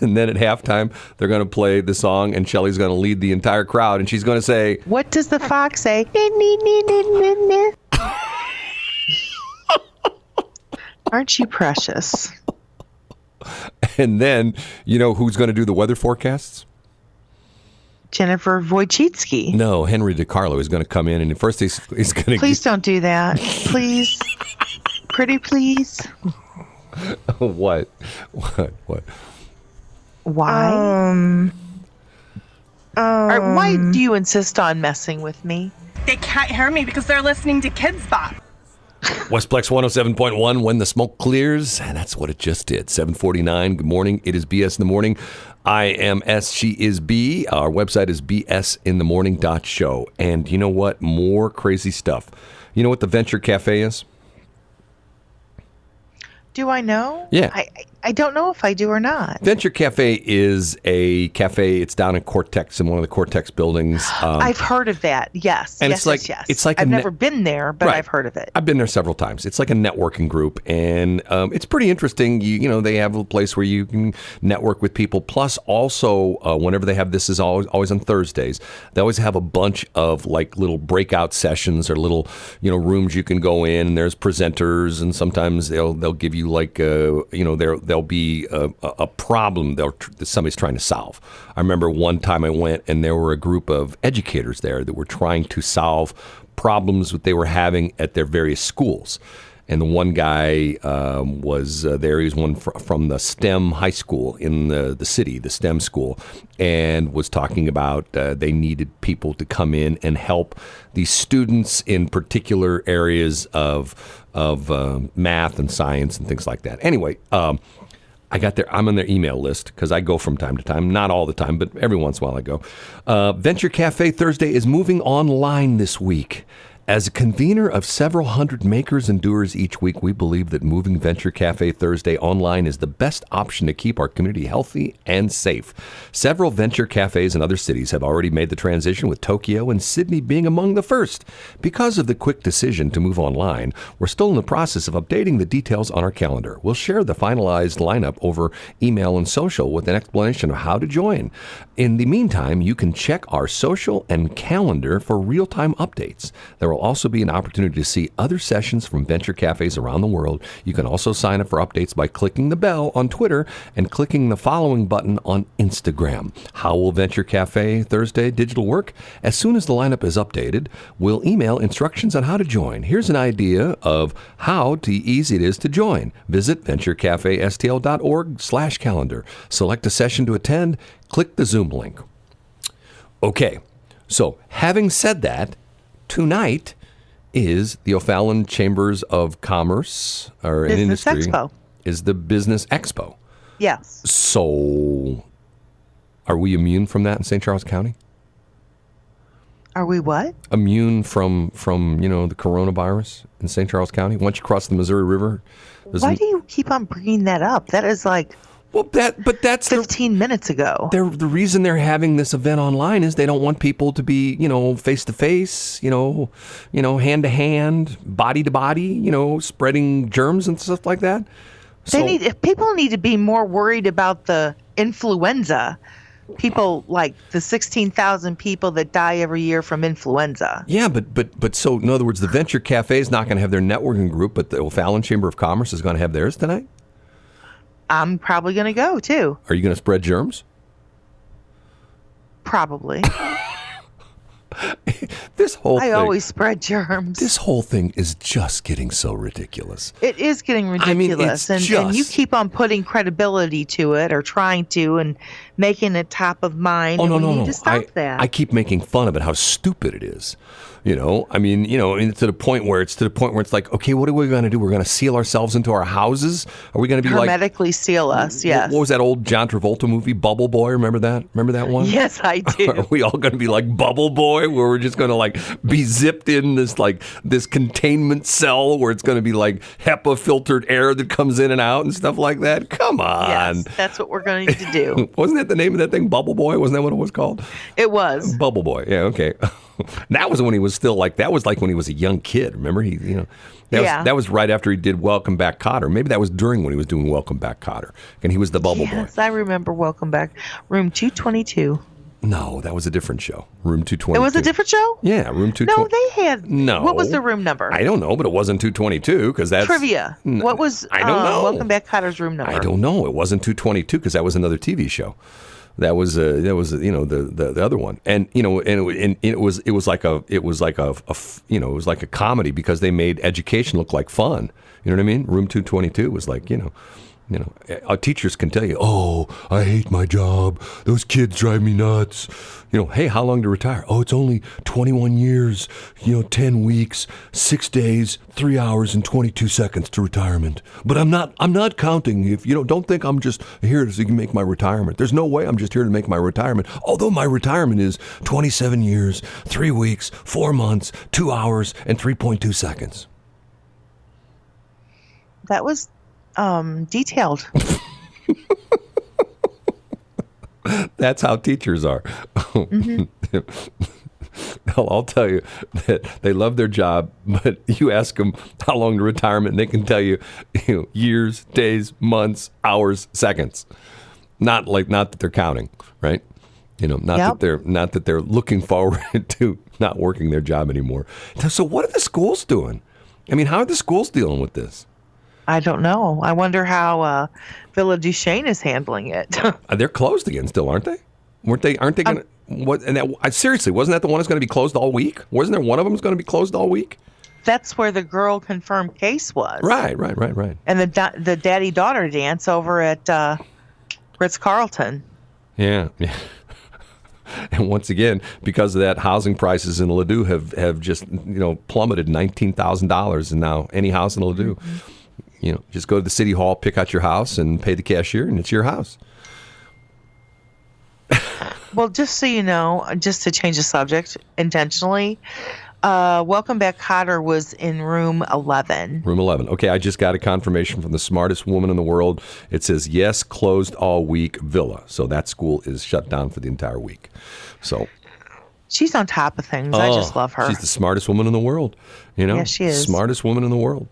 And then at halftime, they're going to play the song, and Shelley's going to lead the entire crowd, and she's going to say, "What does the fox say?" Aren't you precious? And then, you know who's going to do the weather forecasts? Jennifer Wojcicki. No, Henry DiCarlo is going to come in, and first he's going to... Please don't do that. Please. Pretty please. What? Why? Why do you insist on messing with me? They can't hear me because they're listening to Kids Bop. Westplex 107.1, when the smoke clears, and that's what it just did. 7:49. Good morning. It is BS in the Morning. I am S. She is B. Our website is bsinthemorning.show. And you know what? More crazy stuff. You know what the Venture Cafe is? Do I know? Yeah. I don't know if I do or not. Venture Cafe is a cafe. It's down in Cortex, in one of the Cortex buildings. I've heard of that. Yes. And yes, yes. it's like I've never been there, but Right. I've heard of it. I've been there several times. It's like a networking group, and it's pretty interesting. You know, they have a place where you can network with people. Plus, also, whenever they have this, is always on Thursdays. They always have a bunch of like little breakout sessions or little rooms you can go in. And there's presenters, and sometimes they'll give you like there'll be a problem that somebody's trying to solve. I remember one time I went, and there were a group of educators there that were trying to solve problems that they were having at their various schools. And the one guy was there. He was one from the STEM high school in the city, the STEM school, and was talking about they needed people to come in and help these students in particular areas of math and science and things like that. Anyway, I got there. I'm on their email list because I go from time to time. Not all the time, but every once in a while I go. Venture Cafe Thursday is moving online this week. As a convener of several hundred makers and doers each week, we believe that moving Venture Cafe Thursday online is the best option to keep our community healthy and safe. Several venture cafes in other cities have already made the transition, with Tokyo and Sydney being among the first. Because of the quick decision to move online, we're still in the process of updating the details on our calendar. We'll share the finalized lineup over email and social with an explanation of how to join. In the meantime, you can check our social and calendar for real-time updates. There will will also be an opportunity to see other sessions from venture cafes around the world. You can also sign up for updates by clicking the bell on Twitter and clicking the following button on Instagram. How will Venture Cafe Thursday Digital work? As soon as the lineup is updated, we'll email instructions on how to join. Here's an idea of how easy it is to join. Visit venturecafestl.org/calendar. Select a session to attend. Click the Zoom link. Okay, so having said that, tonight is the O'Fallon Chambers of Commerce or Business Industry. Expo. Is the Business Expo. Yes. So are we immune from that in St. Charles County? Are we what? Immune from the coronavirus in St. Charles County? Once you cross the Missouri River? Why do you keep on bringing that up? That is like that's 15 minutes ago. The reason they're having this event online is they don't want people to be, face to face, hand to hand, body to body, spreading germs and stuff like that. People need to be more worried about the influenza. People like the 16,000 people that die every year from influenza. Yeah, but so in other words, the Venture Cafe is not going to have their networking group, but the O'Fallon Chamber of Commerce is going to have theirs tonight? I'm probably going to go too. Are you going to spread germs? Probably. I always spread germs. This whole thing is just getting so ridiculous. It is getting ridiculous. And you keep on putting credibility to it or trying to and making it top of mind. We need to stop that. I keep making fun of it, how stupid it is. To the point where it's like, okay, what are we going to do? We're going to seal ourselves into our houses? Are we going to be hermetically seal us? Yes. What was that old John Travolta movie, Bubble Boy? Remember that? Remember that one? Yes, I do. Are we all going to be like Bubble Boy, where we're just going to be zipped in this containment cell where it's going to be like HEPA filtered air that comes in and out and stuff like that? Come on. Yes, that's what we're going to do. Wasn't that the name of that thing, Bubble Boy? Wasn't that what it was called? It was. Bubble Boy. Yeah, okay. That was when he was still that was like when he was a young kid. Remember? That was right after he did Welcome Back, Kotter. Maybe that was during when he was doing Welcome Back, Kotter. And he was the Bubble Boy. Yes, I remember Welcome Back. Room 222. No, that was a different show. Room 222. It was a different show? Yeah, Room 222. No, they had. No. What was the room number? I don't know, but it wasn't 222 because that's. Trivia. What was I don't know. Welcome Back, Kotter's room number? I don't know. It wasn't 222 because that was another TV show. That was the other one, and it was like a comedy because they made education look like fun. You know what I mean? Room 222 was like our teachers can tell you, oh, I hate my job. Those kids drive me nuts. Hey, how long to retire? Oh, it's only 21 years, 10 weeks, 6 days, 3 hours and 22 seconds to retirement. But I'm not counting. If don't think I'm just here to make my retirement. There's no way I'm just here to make my retirement. Although my retirement is 27 years, 3 weeks, 4 months, 2 hours and 3.2 seconds. That was detailed. That's how teachers are. Mm-hmm. I'll tell you that they love their job, but you ask them how long to retirement, and they can tell you, years, days, months, hours, seconds. Not that they're counting, right? Not that they're looking forward to not working their job anymore. So what are the schools doing? I mean, how are the schools dealing with this? I don't know. I wonder how Villa Duchesne is handling it. They're closed again still, aren't they? Aren't they going to? What? And seriously, wasn't that the one that's going to be closed all week? Wasn't there one of them that's going to be closed all week? That's where the girl confirmed case was. Right. And the daddy-daughter dance over at Ritz-Carlton. Yeah. And once again, because of that, housing prices in Ladue have just plummeted $19,000, and now any house in Ladue. Mm-hmm. Just go to the city hall, pick out your house, and pay the cashier, and it's your house. Well, just so you know, just to change the subject intentionally, Welcome Back, Kotter was in room 11. Room 11. Okay, I just got a confirmation from the smartest woman in the world. It says, yes, closed all week, Villa. So that school is shut down for the entire week. So she's on top of things. I just love her. She's the smartest woman in the world. Yeah, she is. Smartest woman in the world.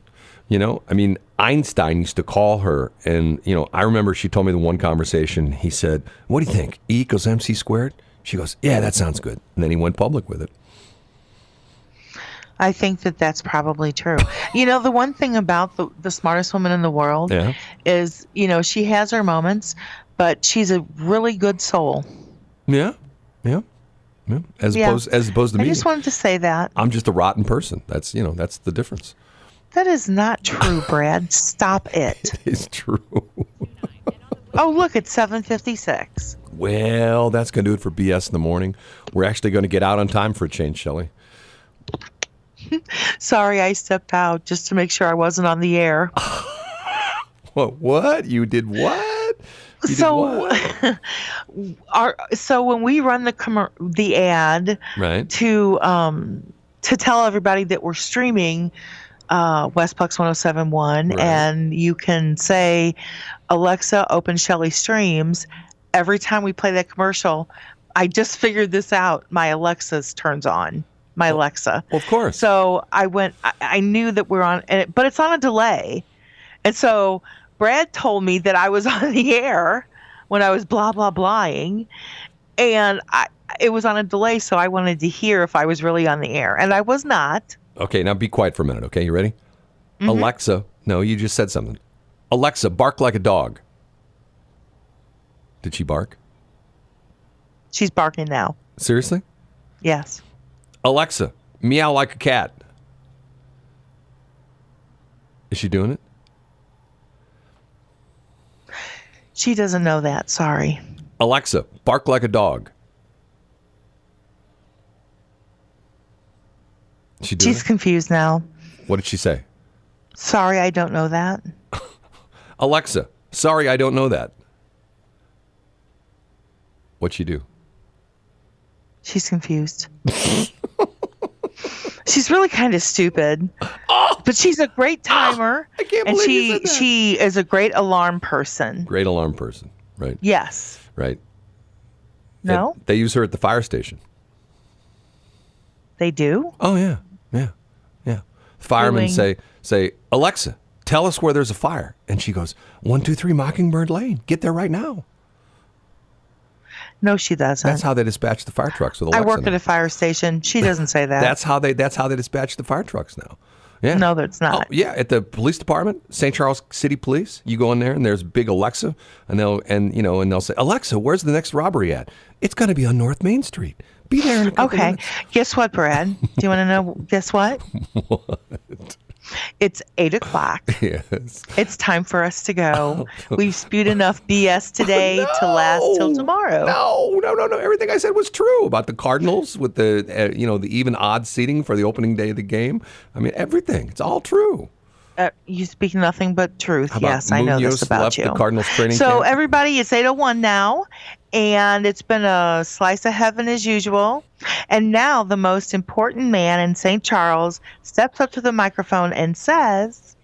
I mean, Einstein used to call her, and, I remember she told me the one conversation, he said, what do you think? E equals MC squared? She goes, yeah, that sounds good. And then he went public with it. I think that that's probably true. The one thing about the smartest woman in the world Yeah. is, she has her moments, but she's a really good soul. Yeah. Yeah. Yeah. As Yeah. opposed to I me. just wanted to say that. I'm just a rotten person. That's the difference. That is not true, Brad. Stop it. It's true. Oh, look, it's 7:56. Well, that's going to do it for BS in the morning. We're actually going to get out on time for a change, Shelley. Sorry, I stepped out just to make sure I wasn't on the air. What? You did what? You did what? So when we run the ad Right. to tell everybody that we're streaming Westplex 107.1, Right. and you can say, Alexa, open Shelley Streams. Every time we play that commercial, I just figured this out. My Alexa's turns on. My Alexa. Well, of course. So I knew that we're on, but it's on a delay. And so Brad told me that I was on the air when I was blah, blah, blahing. And it was on a delay, so I wanted to hear if I was really on the air. And I was not. Okay, now be quiet for a minute, okay? You ready? Mm-hmm. Alexa, no, you just said something. Alexa, bark like a dog. Did she bark? She's barking now. Seriously? Yes. Alexa, meow like a cat. Is she doing it? She doesn't know that. Sorry. Alexa, bark like a dog. Is she doing She's it? confused now. What did she say? Sorry, I don't know that. Alexa, sorry, I don't know that. What'd she do? She's confused. She's really kind of stupid. But she's a great timer. I can't and believe you said that. she is a great alarm person. Great alarm person, right? Yes. Right. No? They use her at the fire station. They do? Oh, yeah. Yeah. Yeah. Firemen say, Alexa, tell us where there's a fire. And she goes, 123 Mockingbird Lane. Get there right now. No, she doesn't. That's how they dispatch the fire trucks with Alexa. I work now. at a fire station. She doesn't say that. That's how they dispatch the fire trucks now. Yeah. No, that's not. Oh, yeah, at the police department, St. Charles City Police, you go in there and there's big Alexa, and they'll say, Alexa, where's the next robbery at? It's going to be on North Main Street. Be there in a couple Okay. minutes. Guess what, Brad? Do you want to know? Guess what? What? It's 8:00. Yes. It's time for us to go. We've spewed enough BS today to last till tomorrow. No. Everything I said was true about the Cardinals with the the even odd seating for the opening day of the game. I mean, everything. It's all true. You speak nothing but truth. How about Yes, I know this Munoz about left you. the Cardinals training So camp? everybody, it's 8:01 now, and it's been a slice of heaven as usual. And now the most important man in St. Charles steps up to the microphone and says,